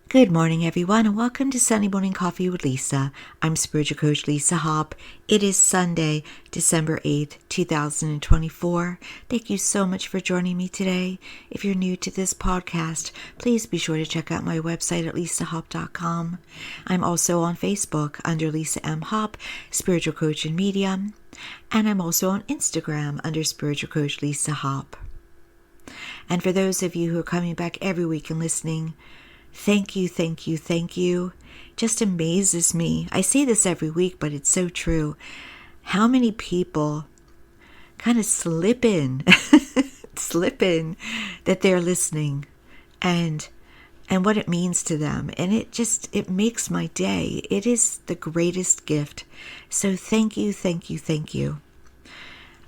Good morning, everyone, and welcome to Sunday Morning Coffee with Lisa. I'm Spiritual Coach Lisa Hopp. It is Sunday, December 8th, 2024. Thank you so much for joining me today. If you're new to this podcast, please be sure to check out my website at lisahopp.com. I'm also on Facebook under Lisa M. Hopp, Spiritual Coach and Medium, and I'm also on Instagram under Spiritual Coach Lisa Hopp. And for those of you who are coming back every week and listening, thank you. Just amazes me. I say this every week, but it's so true. How many people kind of slip in that they're listening and what it means to them. And it makes my day. It is the greatest gift. So thank you.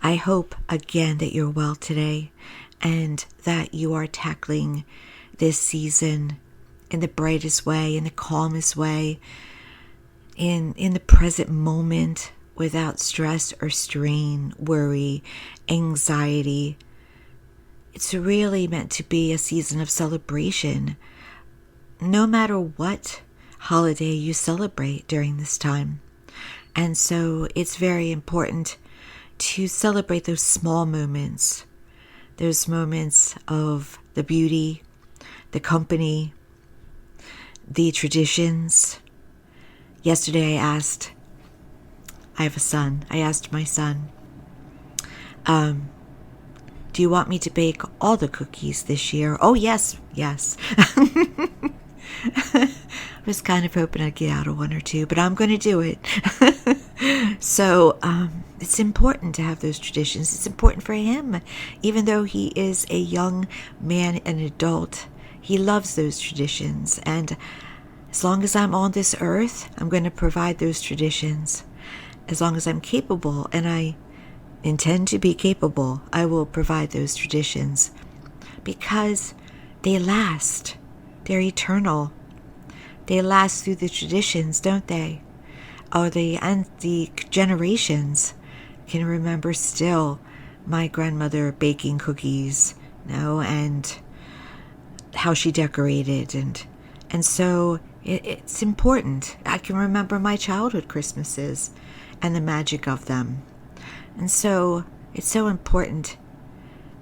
I hope again that you're well today and that you are tackling this season in the brightest way, in the calmest way, in the present moment, without stress or strain, worry, anxiety. It's really meant to be a season of celebration, no matter what holiday you celebrate during this time. And so it's very important to celebrate those small moments, those moments of the beauty, the company, the traditions. Yesterday I have a son. I asked my son, do you want me to bake all the cookies this year? Oh, yes. I was kind of hoping I'd get out of one or two, but I'm going to do it. So it's important to have those traditions. It's important for him. Even though he is a young man, an adult, he loves those traditions. And as long as I'm on this earth, I'm going to provide those traditions. As long as I'm capable, and I intend to be capable, I will provide those traditions. Because they last. They're eternal. They last through the traditions, don't they? And the generations can remember still my grandmother baking cookies, and how she decorated, and so it's important. I can remember my childhood Christmases and the magic of them, and so it's so important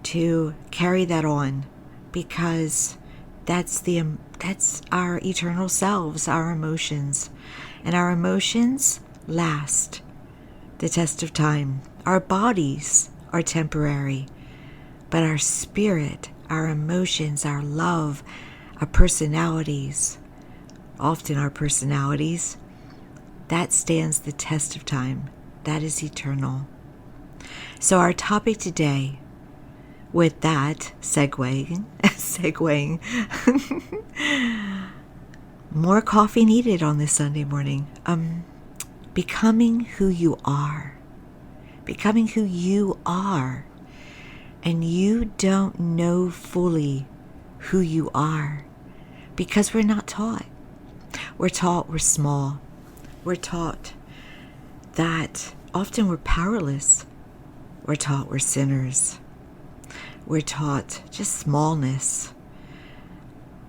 to carry that on, because that's our eternal selves, our emotions, and our emotions last the test of time. Our bodies are temporary, but our spirit, our emotions, our love, our personalities, often our personalities, that stands the test of time. That is eternal. So our topic today, with that segueing, more coffee needed on this Sunday morning. Becoming who you are. Becoming who you are. And you don't know fully who you are because we're not taught. We're taught we're small. We're taught that often we're powerless. We're taught we're sinners. We're taught just smallness.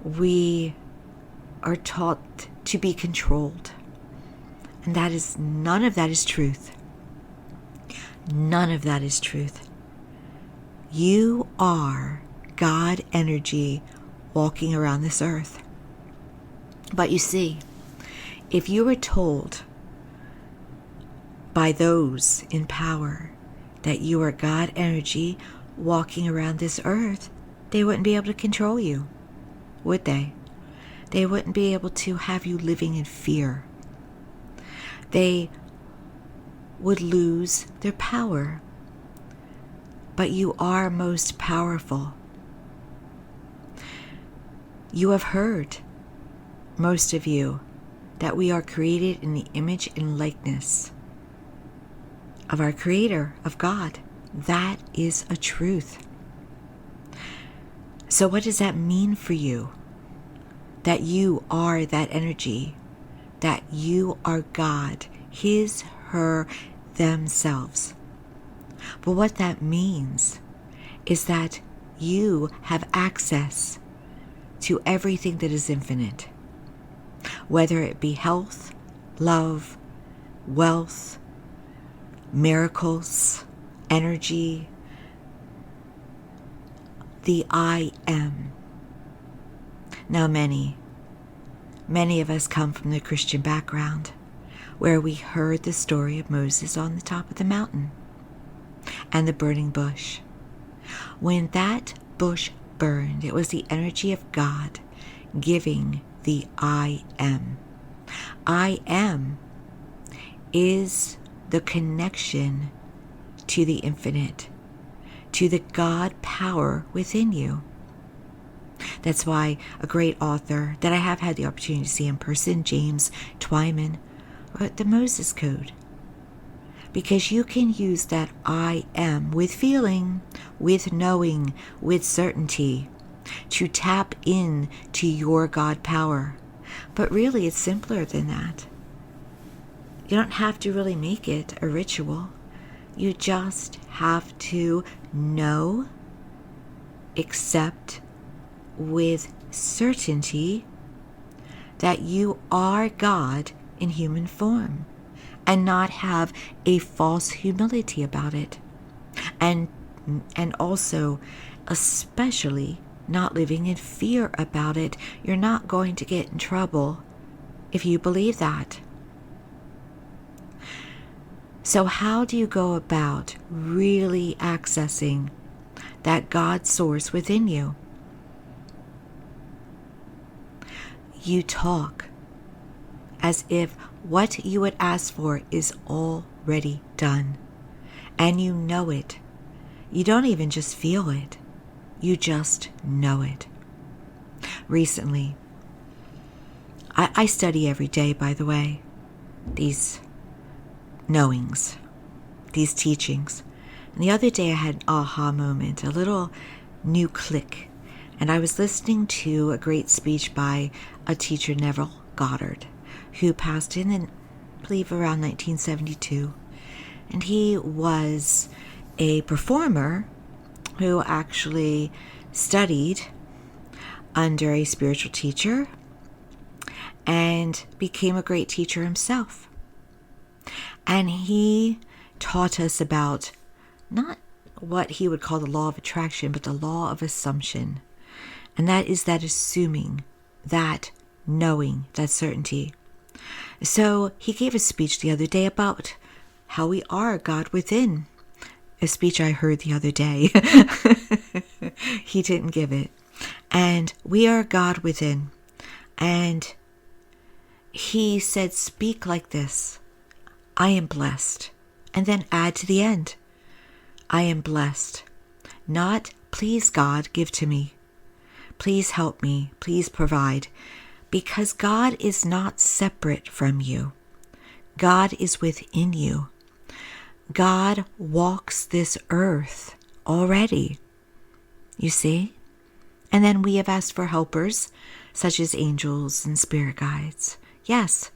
We are taught to be controlled. And none of that is truth. None of that is truth. You are God energy walking around this earth. But you see, if you were told by those in power that you are God energy walking around this earth, they wouldn't be able to control you, would they? They wouldn't be able to have you living in fear. They would lose their power. But you are most powerful. You have heard, most of you, that we are created in the image and likeness of our Creator, of God. That is a truth. So what does that mean for you? That you are that energy, that you are God, His, her, themselves. But what that means is that you have access to everything that is infinite. whether it be health, love, wealth, miracles, energy, the I am. Now many of us come from the Christian background where we heard the story of Moses on the top of the mountain and the burning bush. When that bush burned, it was the energy of God giving the I am. I am is the connection to the infinite, to the God power within you. That's why a great author that I have had the opportunity to see in person, James Twyman, wrote the Moses Code. Because you can use that I am with feeling, with knowing, with certainty to tap in to your God power. But really, it's simpler than that. You don't have to really make it a ritual. You just have to know, accept with certainty that you are God in human form, and not have a false humility about it. And also, especially, not living in fear about it. You're not going to get in trouble if you believe that. So how do you go about really accessing that God source within you? You talk as if what you would ask for is already done. And you know it. You don't even just feel it. You just know it. Recently, I study every day, by the way, these knowings, these teachings. And the other day I had an aha moment, a little new click. And I was listening to a great speech by a teacher, Neville Goddard, who passed in, I believe, around 1972. And he was a performer who actually studied under a spiritual teacher and became a great teacher himself. And he taught us about not what he would call the law of attraction, but the law of assumption. And that is that assuming, that knowing, that certainty. So he gave a speech the other day about how we are God within. A speech I heard the other day. He didn't give it. And we are God within. And he said, speak like this. I am blessed. And then add to the end. I am blessed. Not, please God, give to me. Please help me. Please provide. Because God is not separate from you. God is within you. God walks this earth already. You see? And then we have asked for helpers, such as angels and spirit guides. Yes,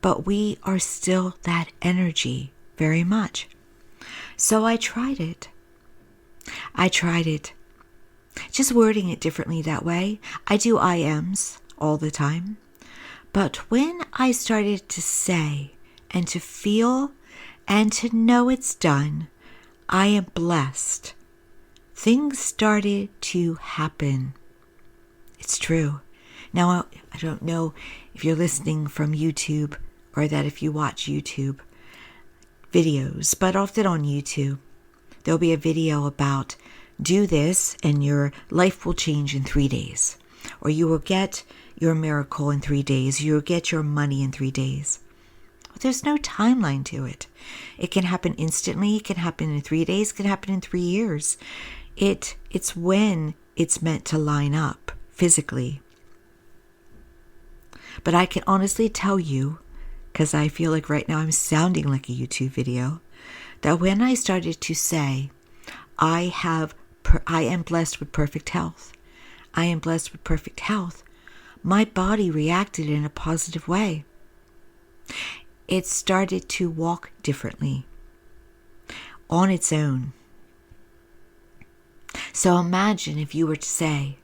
but we are still that energy very much. So I tried it. Just wording it differently that way. I do I ams all the time. But when I started to say and to feel and to know it's done, I am blessed, things started to happen. It's true. Now, I don't know if you're listening from YouTube or that if you watch YouTube videos, but often on YouTube, there'll be a video about do this and your life will change in 3 days. Or you will get your miracle in 3 days. You will get your money in 3 days. There's no timeline to it. It can happen instantly. It can happen in 3 days. It can happen in 3 years. It's when it's meant to line up physically. But I can honestly tell you, because I feel like right now I'm sounding like a YouTube video, that when I started to say, I am blessed with perfect health. I am blessed with perfect health. My body reacted in a positive way. It started to walk differently on its own. So imagine if you were to say,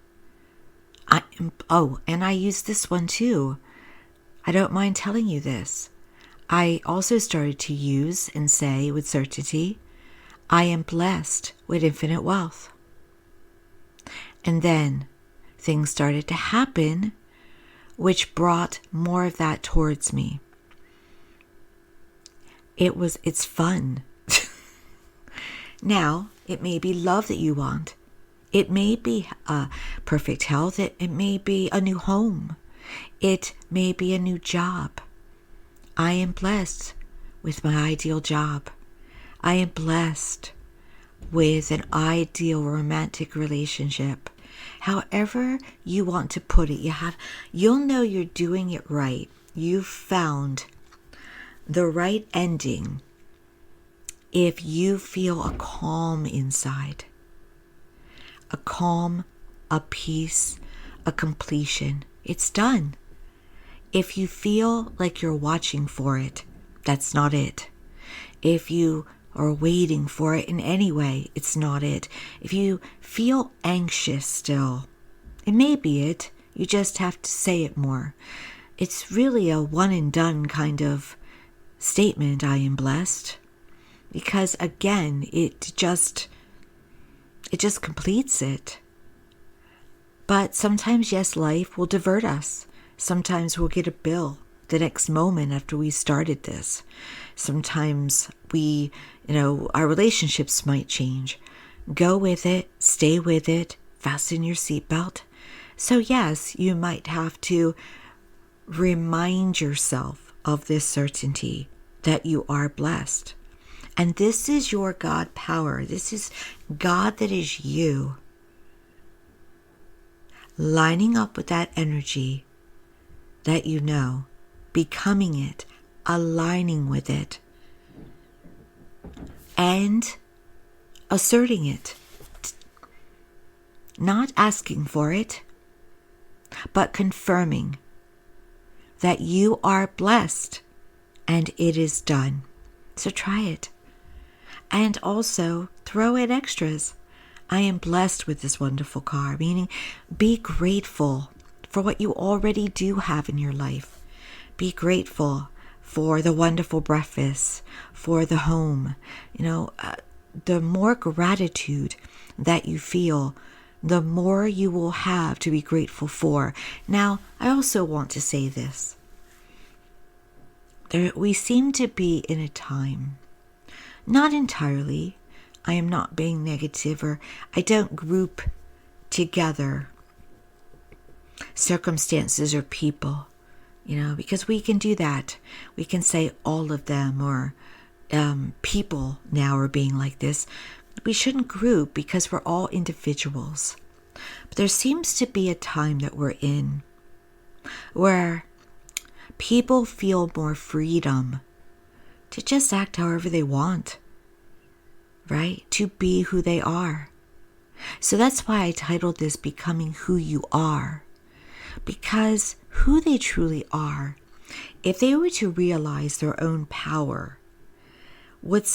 and I use this one too. I don't mind telling you this. I also started to use and say with certainty, I am blessed with infinite wealth. And then things started to happen which brought more of that towards me. It's fun. Now, it may be love that you want. It may be perfect health. It may be a new home. It may be a new job. I am blessed with my ideal job. I am blessed with an ideal romantic relationship. However you want to put it, you'll know you're doing it right. You've found the right ending if you feel a calm inside. A calm, a peace, a completion. It's done. If you feel like you're watching for it, that's not it. If you are waiting for it in any way, it's not it. If you feel anxious still, it may be it. You just have to say it more. It's really a one and done kind of statement, I am blessed. Because again, it just completes it. But sometimes, yes, life will divert us. Sometimes we'll get a bill the next moment after we started this. Sometimes our relationships might change. Go with it, stay with it, fasten your seatbelt. So yes, you might have to remind yourself of this certainty that you are blessed. And this is your God power. This is God that is you. Lining up with that energy that you know, becoming it, aligning with it, and asserting it. Not asking for it, but confirming that you are blessed and it is done. So try it. And also throw in extras. I am blessed with this wonderful car, meaning be grateful for what you already do have in your life. Be grateful for the wonderful breakfast, for the home. The more gratitude that you feel, the more you will have to be grateful for. Now, I also want to say this. We seem to be in a time, not entirely, I am not being negative, or I don't group together circumstances or people, because we can do that. We can say all of them, or people now are being like this. We shouldn't group because we're all individuals. But there seems to be a time that we're in where people feel more freedom to just act however they want, right? To be who they are. So that's why I titled this Becoming Who You Are. Because who they truly are, if they were to realize their own power, would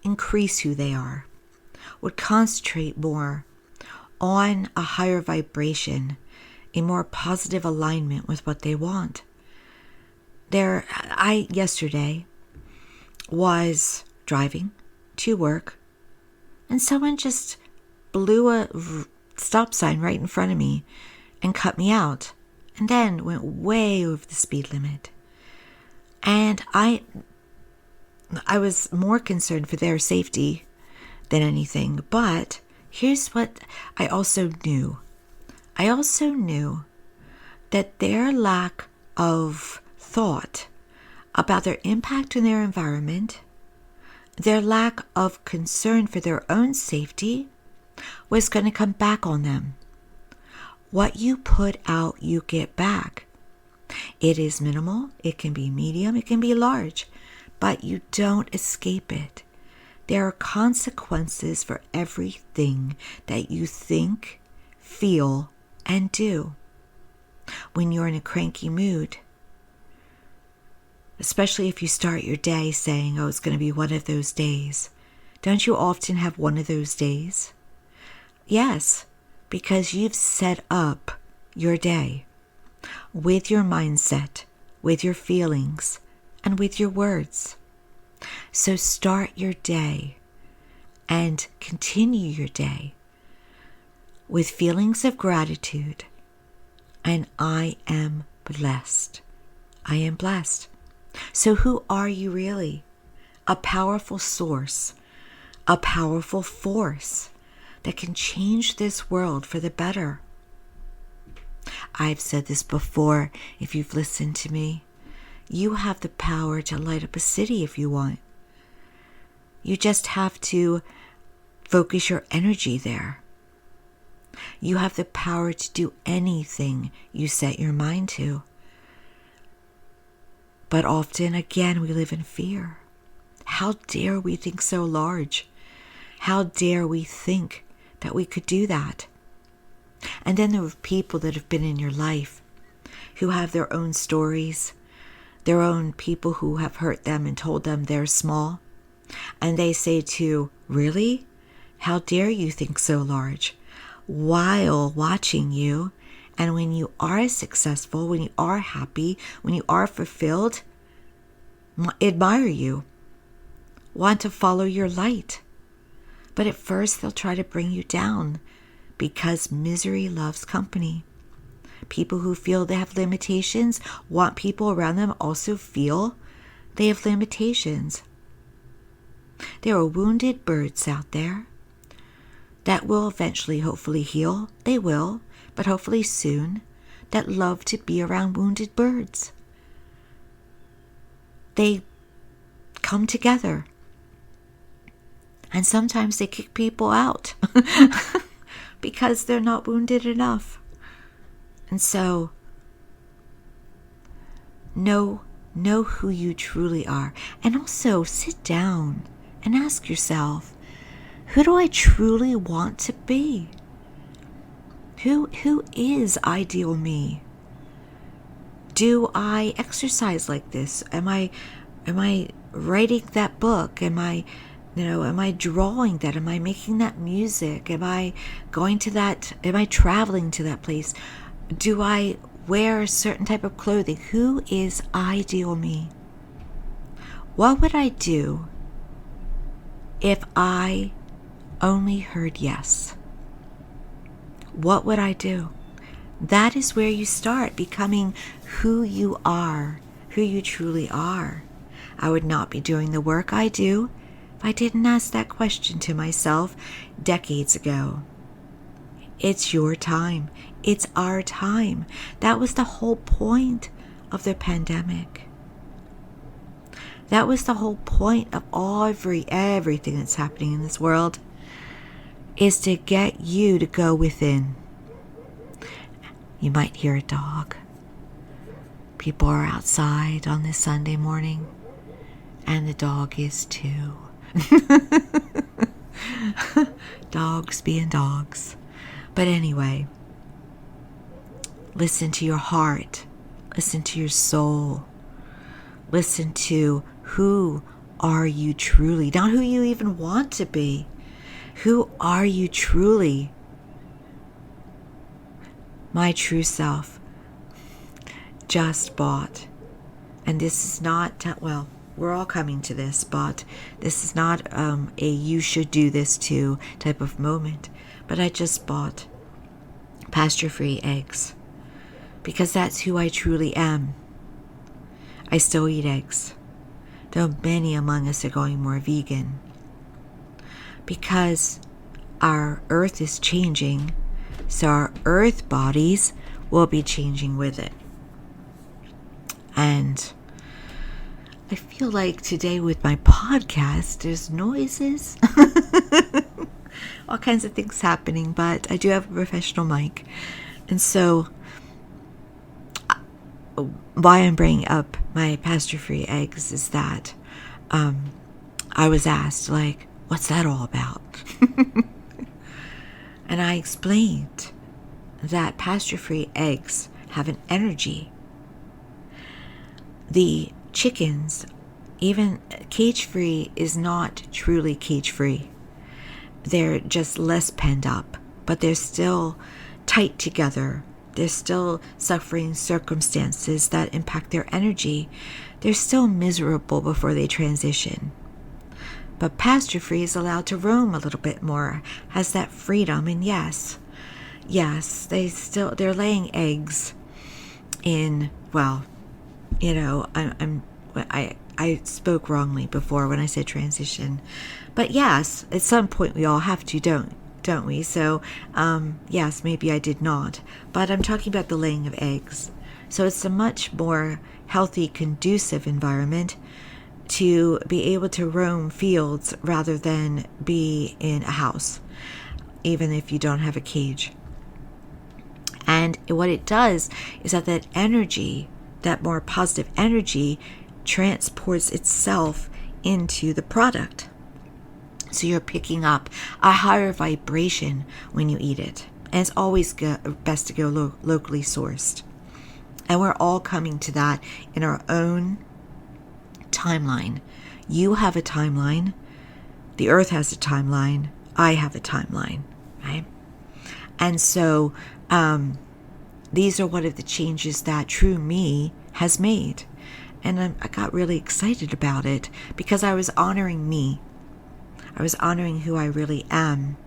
increase who they are, would concentrate more on a higher vibration, a more positive alignment with what they want. I yesterday was driving to work, and someone just blew a stop sign right in front of me and cut me out, and then went way over the speed limit. And I was more concerned for their safety than anything. But here's what I also knew. I also knew that their lack of thought about their impact on their environment, their lack of concern for their own safety, was going to come back on them. What you put out, you get back. It is minimal, it can be medium, it can be large, but you don't escape it. There are consequences for everything that you think, feel, and do. When you're in a cranky mood, especially if you start your day saying, it's going to be one of those days. Don't you often have one of those days? Yes, because you've set up your day. with your mindset, with your feelings, and with your words. So start your day and continue your day with feelings of gratitude. And I am blessed. I am blessed. So who are you really? A powerful source, a powerful force that can change this world for the better. I've said this before, if you've listened to me. You have the power to light up a city if you want. You just have to focus your energy there. You have the power to do anything you set your mind to. But often, again, we live in fear. How dare we think so large? How dare we think that we could do that? And then there are people that have been in your life who have their own stories, their own people who have hurt them and told them they're small. And they say to, really? How dare you think so large? While watching you, and when you are successful, when you are happy, when you are fulfilled, admire you, want to follow your light. But at first they'll try to bring you down because misery loves company. People who feel they have limitations want people around them also feel they have limitations. There are wounded birds out there that will eventually hopefully heal. They will, but hopefully soon, that love to be around wounded birds. They come together. And sometimes they kick people out because they're not wounded enough. And so, know who you truly are. And also sit down and ask yourself, who do I truly want to be? Who is ideal me? Do I exercise like this? Am I writing that book? Am I drawing that? Am I making that music? Am I going to that? Am I traveling to that place? Do I wear a certain type of clothing? Who is ideal me? What would I do if I only heard yes? What would I do? That is where you start becoming who you are, who you truly are. I would not be doing the work I do if I didn't ask that question to myself decades ago. It's your time. It's our time. That was the whole point of the pandemic. That was the whole point of everything that's happening in this world, is to get you to go within. You might hear a dog. People are outside on this Sunday morning, and the dog is too. Dogs being dogs. But anyway, listen to your heart. Listen to your soul. Listen to who are you truly, not who you even want to be. Who are you truly? My true self just bought, and this is not, well, we're all coming to this, but this is not a you should do this too type of moment. But I just bought pasture-free eggs because that's who I truly am. I still eat eggs, though many among us are going more vegan, because our earth is changing, so our earth bodies will be changing with it. And I feel like today with my podcast, there's noises, all kinds of things happening, but I do have a professional mic. And so why I'm bringing up my pasture-free eggs is that I was asked, like, what's that all about? And I explained that pasture-free eggs have an energy. The chickens, even cage-free, is not truly cage-free. They're just less penned up, but they're still tight together They're still suffering circumstances that impact their energy. They're still miserable before they transition. But pasture free is allowed to roam a little bit more, has that freedom. And yes, they're laying eggs in, well, I spoke wrongly before when I said transition. But yes, at some point we all have to, don't we? So, yes, maybe I did not. But I'm talking about the laying of eggs. So it's a much more healthy, conducive environment to be able to roam fields rather than be in a house, even if you don't have a cage. And what it does is that energy, that more positive energy, transports itself into the product. So you're picking up a higher vibration when you eat it. And it's always best to go locally sourced. And we're all coming to that in our own timeline. You have a timeline. The earth has a timeline. I have a timeline, right? And so these are one of the changes that True Me has made. And I got really excited about it because I was honoring me. I was honoring who I really am.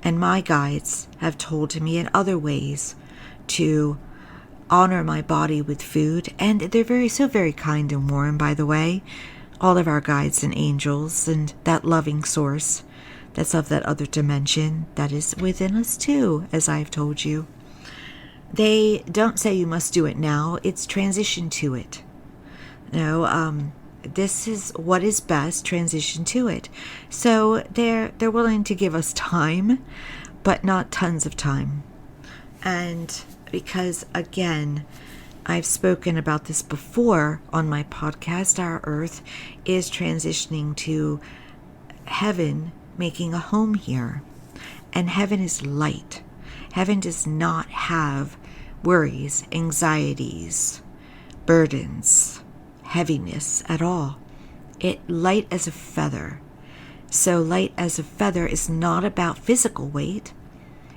And my guides have told me in other ways to honor my body with food. And they're very kind and warm, by the way. All of our guides and angels and that loving source that's of that other dimension that is within us too, as I've told you. They don't say you must do it now. It's transition to it. This is what is best, transition to it. So they're willing to give us time, but not tons of time. And because, again, I've spoken about this before on my podcast, our Earth is transitioning to heaven, making a home here. And heaven is light. Heaven does not have worries, anxieties, burdens, heaviness at all. It light as a feather. So light as a feather is not about physical weight.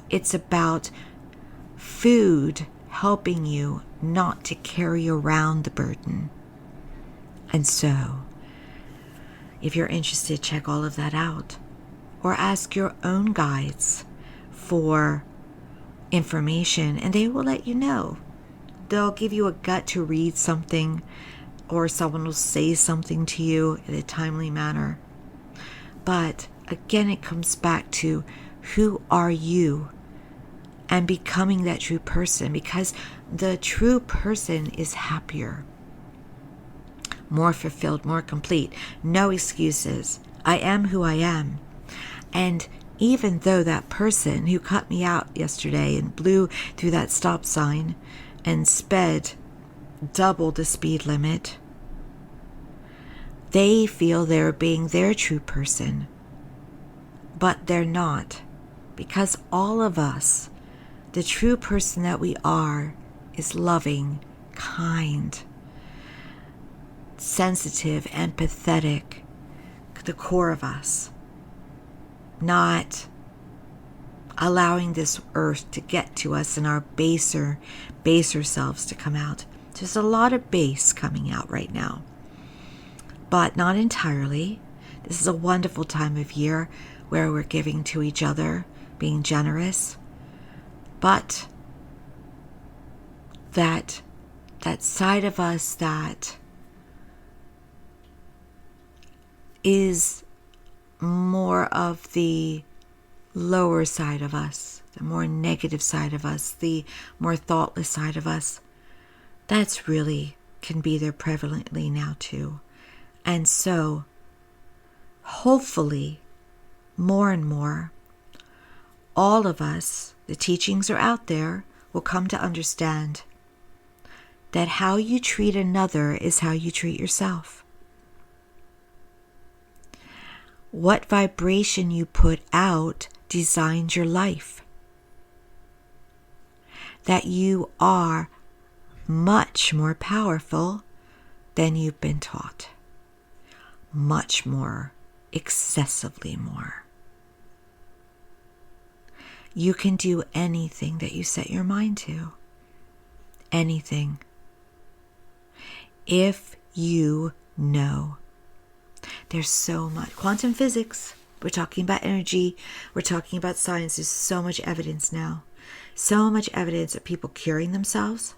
It's about food helping you not to carry around the burden. And so, if you're interested, check all of that out. Or ask your own guides for information and they will let you know. They'll give you a gut to read something, or someone will say something to you in a timely manner. But again, it comes back to who are you and becoming that true person, because the true person is happier, more fulfilled, more complete. No excuses. I am who I am. And even though that person who cut me out yesterday and blew through that stop sign and sped double the speed limit, they feel they're being their true person. But they're not. Because all of us, the true person that we are, is loving, kind, sensitive, empathetic, the core of us. Not allowing this earth to get to us and our baser selves to come out. There's a lot of base coming out right now, but not entirely. This is a wonderful time of year where we're giving to each other, being generous, but that side of us that is more of the lower side of us, the more negative side of us, the more thoughtless side of us, that's really can be there prevalently now too. And so, hopefully, more and more, all of us, the teachings are out there, will come to understand that how you treat another is how you treat yourself. What vibration you put out designs your life. That you are much more powerful than you've been taught. Much more, excessively more. You can do anything that you set your mind to. anything if you know. There's so much. Quantum physics, we're talking about energy, we're talking about science. There's so much evidence now. So much evidence of people curing themselves.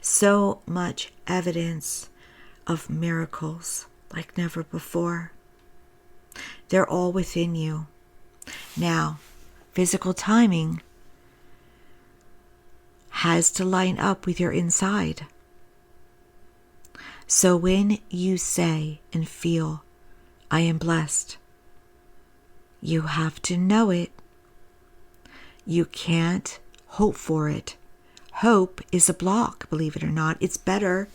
So much evidence of miracles like never before. They're all within you. Now, physical timing has to line up with your inside. So when you say and feel, I am blessed, you have to know it. You can't hope for it. Hope is a block, believe it or not. It's better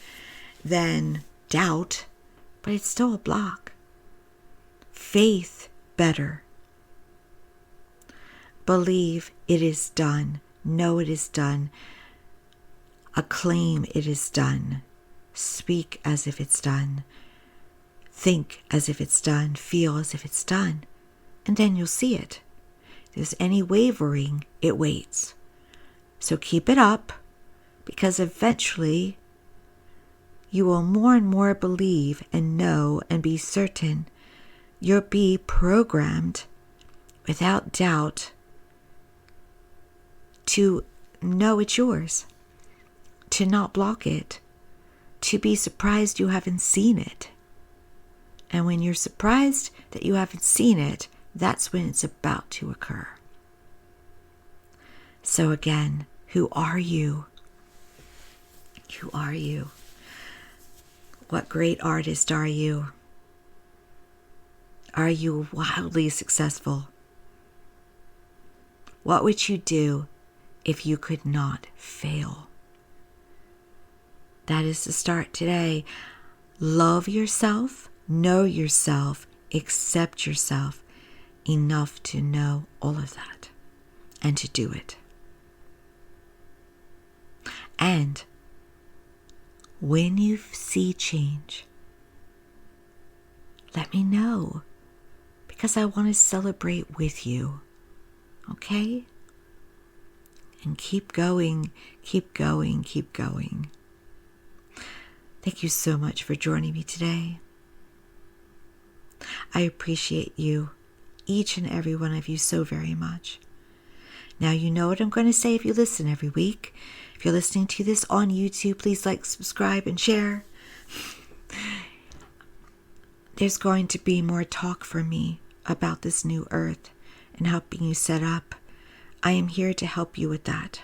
than doubt, but it's still a block. Faith, better. Believe it is done. Know it is done. Acclaim it is done. Speak as if it's done. Think as if it's done. Feel as if it's done. And then you'll see it. If there's any wavering, it waits. So keep it up, because eventually you will more and more believe and know and be certain. You'll be programmed without doubt to know it's yours, to not block it, to be surprised you haven't seen it. And when you're surprised that you haven't seen it, that's when it's about to occur. So again, who are you? Who are you? What great artist are you? Are you wildly successful? What would you do if you could not fail? That is the start today. Love yourself, know yourself, accept yourself enough to know all of that and to do it. And when you see change, let me know, because I want to celebrate with you. Okay? And keep going, keep going, keep going. Thank you so much for joining me today. I appreciate you, each and every one of you, so very much. Now you know what I'm going to say if you listen every week. If you're listening to this on YouTube, please like, subscribe, and share. There's going to be more talk from me about this new earth and helping you set up. I am here to help you with that.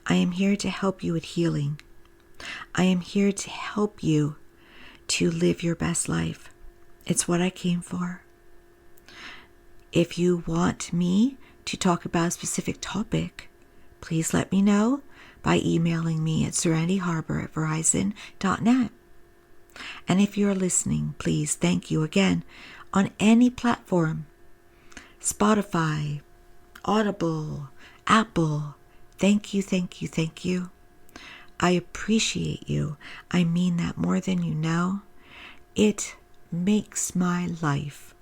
I am here to help you with healing. I am here to help you to live your best life. It's what I came for. If you want me to talk about a specific topic, please let me know by emailing me at serenityharbor@verizon.net. And if you're listening, please, thank you again on any platform. Spotify, Audible, Apple. Thank you, thank you, thank you. I appreciate you. I mean that more than you know. It makes my life.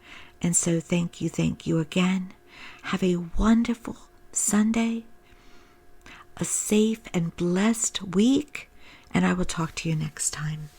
And so thank you again. Have a wonderful Sunday, a safe and blessed week, and I will talk to you next time.